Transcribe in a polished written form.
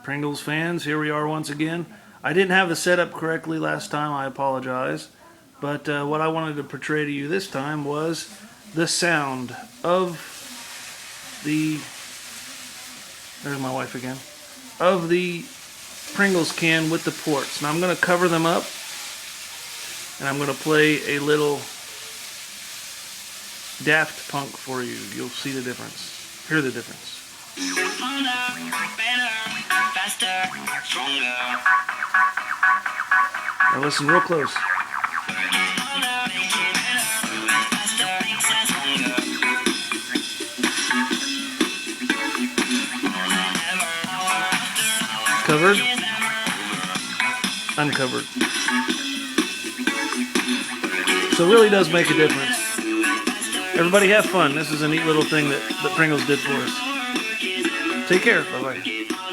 Pringles fans, here we are once again. I didn't have the setup correctly last time, I apologize. But what I wanted to portray to you this time was the sound of the, there's my wife again, of the Pringles can with the ports. Now I'm going to cover them up and I'm going to play a little Daft Punk for you. You'll see the difference. Hear the difference. Now listen real close. Covered, uncovered. So it really does make a difference. Everybody have fun. This is a neat little thing that Pringles did for us. Take care. Bye-bye.